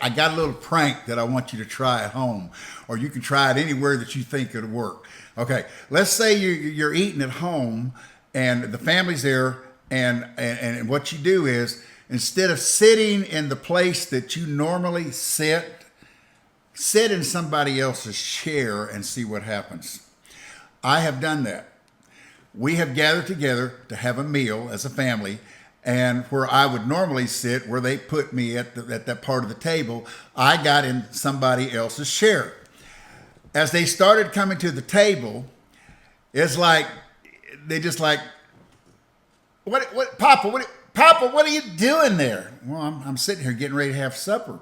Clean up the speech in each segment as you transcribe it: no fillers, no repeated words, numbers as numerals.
I got a little prank that I want you to try at home, or you can try it anywhere that you think it'll work. Okay, let's say you're eating at home and the family's there, and what you do is, instead of sitting in the place that you normally sit in somebody else's chair and see what happens. I have done that. We have gathered together to have a meal as a family, and where I would normally sit, where they put me at that part of the table, I got in somebody else's chair. As they started coming to the table, it's like, they just like, Papa, what are you doing there? Well, I'm sitting here getting ready to have supper.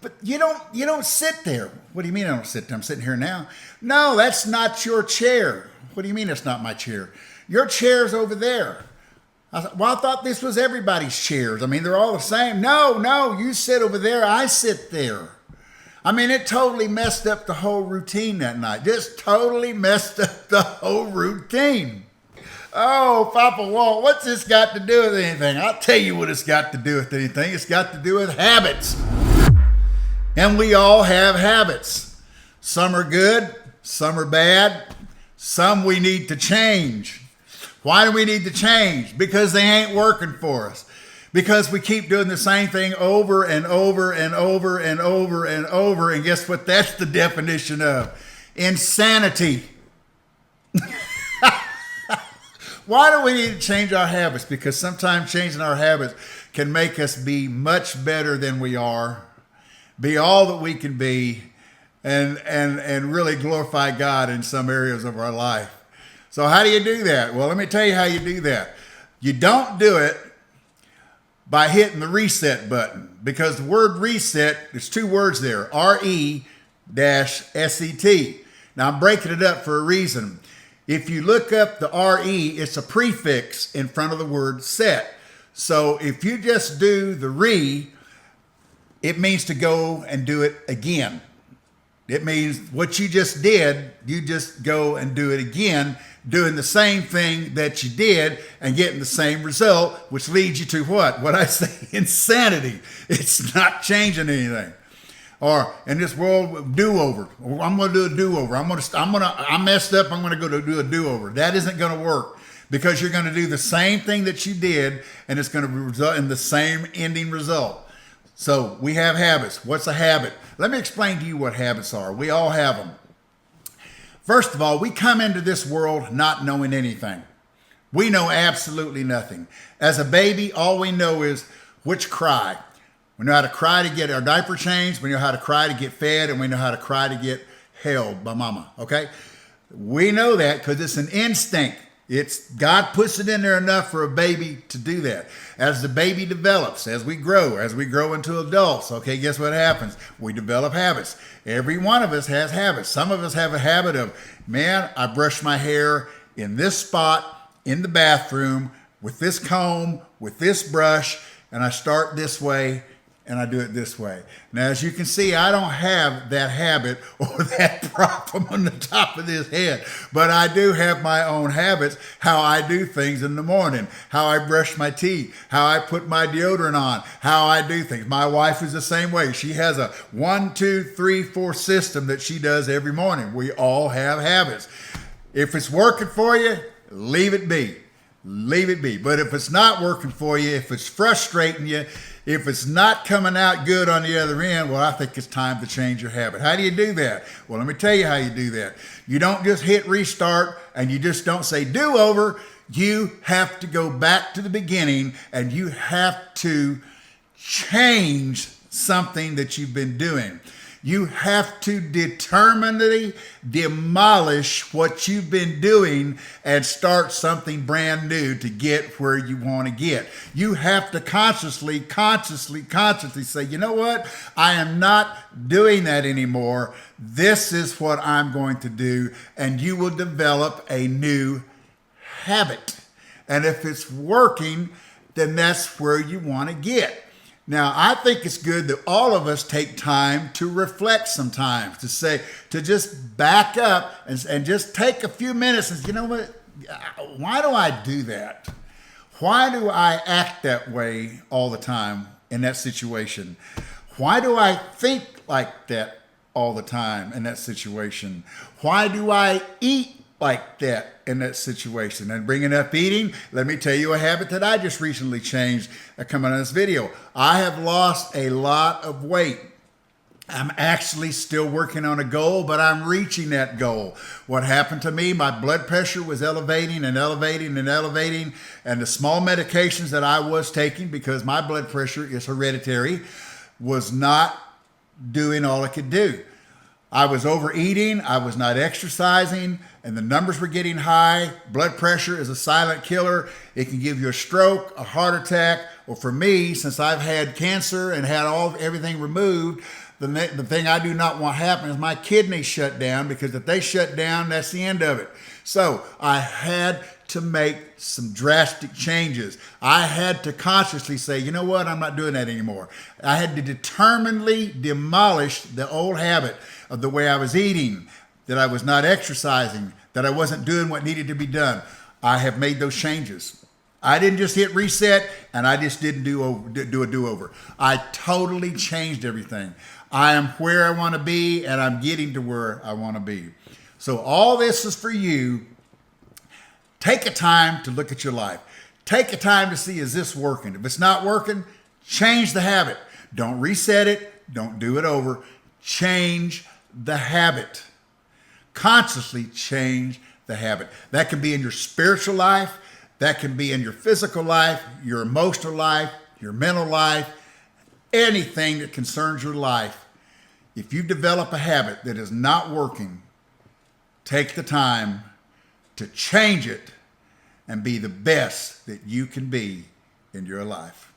But you don't sit there. What do you mean I don't sit there? I'm sitting here now. No, that's not your chair. What do you mean it's not my chair? Your chair's over there. I thought, well, I thought this was everybody's chairs. I mean, they're all the same. No, you sit over there. I sit there. I mean, it totally messed up the whole routine that night. Just totally messed up the whole routine. Oh, Papa Walt, what's this got to do with anything? I'll tell you what it's got to do with anything. It's got to do with habits. And we all have habits. Some are good, some are bad, some we need to change. Why do we need to change? Because they ain't working for us. Because we keep doing the same thing over and over and over and over and over. And guess what? That's the definition of insanity. Why do we need to change our habits? Because sometimes changing our habits can make us be much better than we are, be all that we can be, and really glorify God in some areas of our life. So how do you do that? Well, let me tell you how you do that. You don't do it by hitting the reset button, because the word reset, there's two words there, R-E-S-E-T. Now, I'm breaking it up for a reason. If you look up the R-E, it's a prefix in front of the word set. So if you just do the re, it means to go and do it again. It means what you just did, you just go and do it again, doing the same thing that you did and getting the same result, which leads you to what? What I say, insanity. It's not changing anything. Or in this world, do-over. I'm going to do a do-over. I messed up. I'm going to go to do a do-over. That isn't going to work, because you're going to do the same thing that you did, and it's going to result in the same ending result. So we have habits. What's a habit? Let me explain to you what habits are. We all have them. First of all, we come into this world not knowing anything. We know absolutely nothing. As a baby, all we know is which cry. We know how to cry to get our diaper changed. We know how to cry to get fed, and we know how to cry to get held by mama, okay? We know that because it's an instinct. God puts it in there enough for a baby to do that. As the baby develops, as we grow into adults, okay, guess what happens? We develop habits. Every one of us has habits. Some of us have a habit of, man, I brush my hair in this spot, in the bathroom, with this comb, with this brush, and I start this way, and I do it this way. Now, as you can see, I don't have that habit or that problem on the top of this head, but I do have my own habits, how I do things in the morning, how I brush my teeth, how I put my deodorant on, how I do things. My wife is the same way. She has a 1, 2, 3, 4 system that she does every morning. We all have habits. If it's working for you, leave it be. Leave it be. But if it's not working for you, if it's frustrating you, if it's not coming out good on the other end, well, I think it's time to change your habit. How do you do that? Well, let me tell you how you do that. You don't just hit restart and you just don't say do over. You have to go back to the beginning, and you have to change something that you've been doing. You have to determinedly demolish what you've been doing and start something brand new to get where you want to get. You have to consciously say, you know what? I am not doing that anymore. This is what I'm going to do. And you will develop a new habit. And if it's working, then that's where you want to get. Now, I think it's good that all of us take time to reflect sometimes, to just back up and just take a few minutes and, you know what, why do I do that? Why do I act that way all the time in that situation? Why do I think like that all the time in that situation? Why do I eat like that in that situation? And bringing up eating, let me tell you a habit that I just recently changed coming on this video. I have lost a lot of weight. I'm actually still working on a goal, but I'm reaching that goal. What happened to me, my blood pressure was elevating and elevating and elevating, and the small medications that I was taking, because my blood pressure is hereditary, was not doing all it could do. I was overeating, I was not exercising, and the numbers were getting high. Blood pressure is a silent killer. It can give you a stroke, a heart attack, or for me, since I've had cancer and had everything removed, the thing I do not want to happen is my kidneys shut down, because if they shut down, that's the end of it. So I had to make some drastic changes. I had to consciously say, you know what, I'm not doing that anymore. I had to determinedly demolish the old habit of the way I was eating, that I was not exercising, that I wasn't doing what needed to be done. I have made those changes. I didn't just hit reset and I just didn't do a do-over. I totally changed everything. I am where I want to be, and I'm getting to where I want to be. So all this is for you. Take a time to look at your life. Take a time to see, is this working? If it's not working, change the habit. Don't reset it. Don't do it over. Change the habit. Consciously change the habit. That can be in your spiritual life. That can be in your physical life, your emotional life, your mental life, anything that concerns your life. If you develop a habit that is not working, take the time to change it and be the best that you can be in your life.